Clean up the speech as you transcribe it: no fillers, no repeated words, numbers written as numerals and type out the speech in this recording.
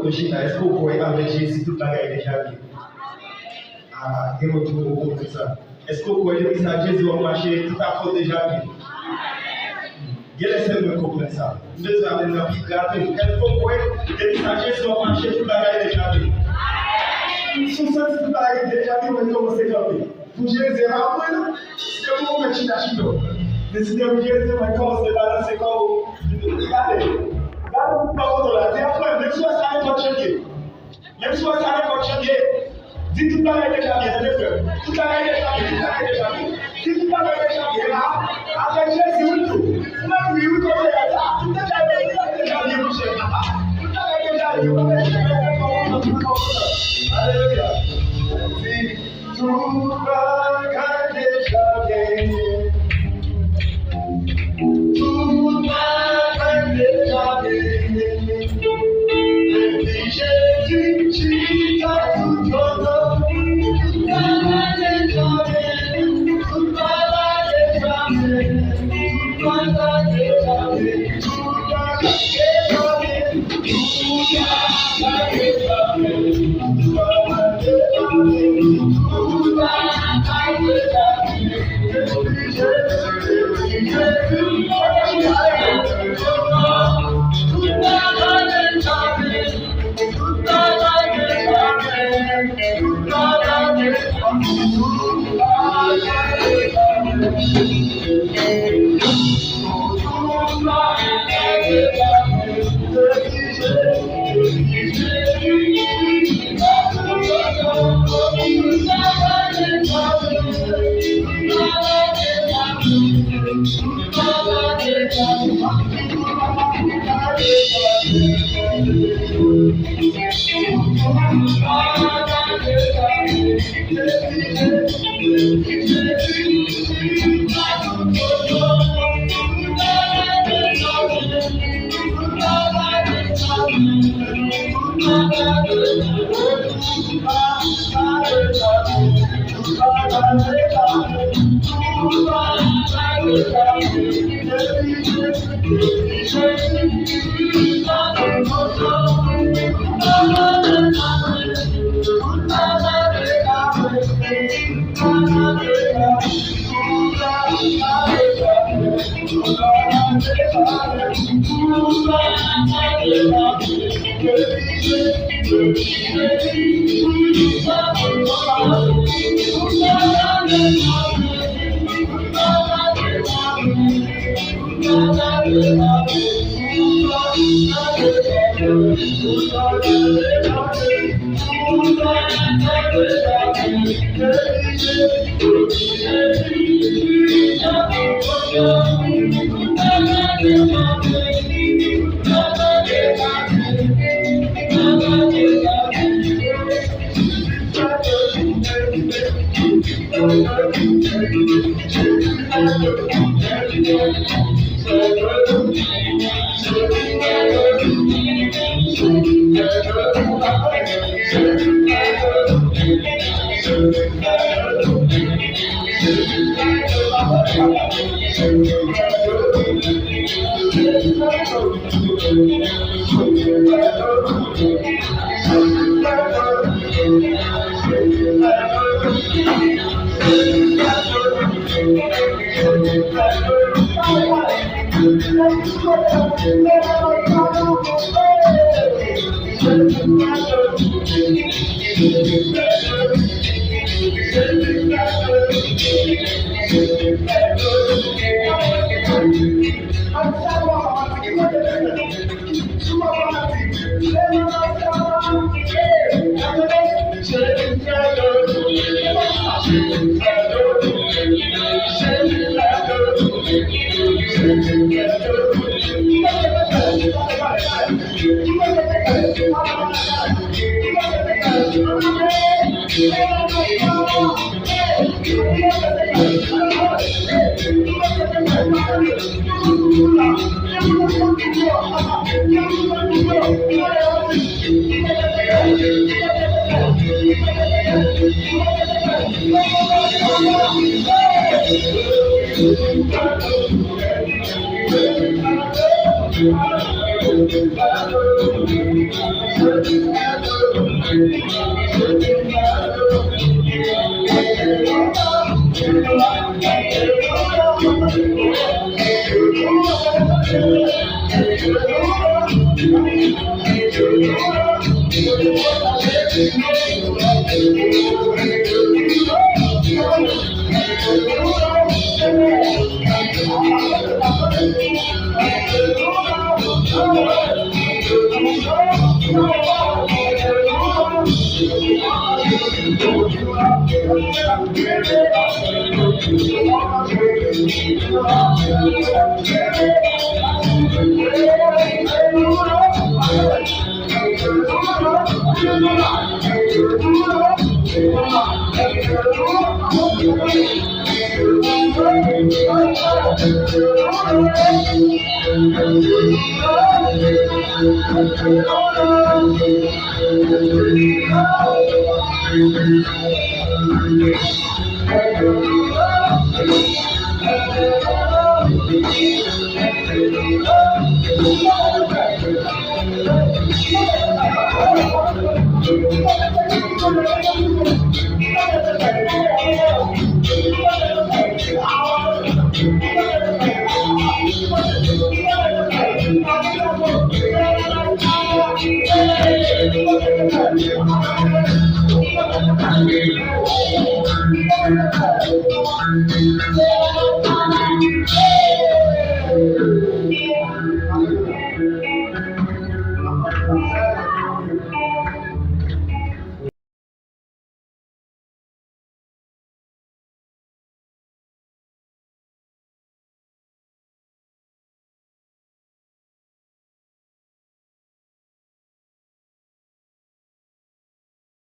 de China, est-ce que vous pouvez avec Jésus toute la guerre déjà vu? Ah, il retourne comme ça. Est-ce que vous pouvez dire que Jésus va marcher tout à fait déjà vu? Laissez me comprendre ça. Nous devons aller dans la vie gratuite. Est-ce que vous pouvez dire que Jésus va marcher toute la guerre déjà vu? Si vous sentez toute la guerre déjà vu, vous commencez à camper. Pour Jésus, après, si vous mettez China Chino, décidez de Jésus, vous commencez à balancer comme vous. Regardez. Regardez, par contre, là, c'est après, même si vous savez votre chantier. Même si vous savez votre chantier, dites toute la guerre déjà vu, c'est le toute la guerre déjà vu, toute la guerre déjà vu. Si toute la guerre déjà vu, là, avec Jésus, vous tout. Même lui, vous connaissez ça. Toute la guerre déjà vu, vous cherchez. Toute la guerre déjà vu, vous connaissez. Alléluia. Tout va déjà bien. Tout va déjà bien. Depuis Jésus, tu as tout donné. Tout va déjà bien. Tout va déjà bien. Tout va déjà bien. Tout va déjà bien. Tout va déjà bien. Tout va déjà bien.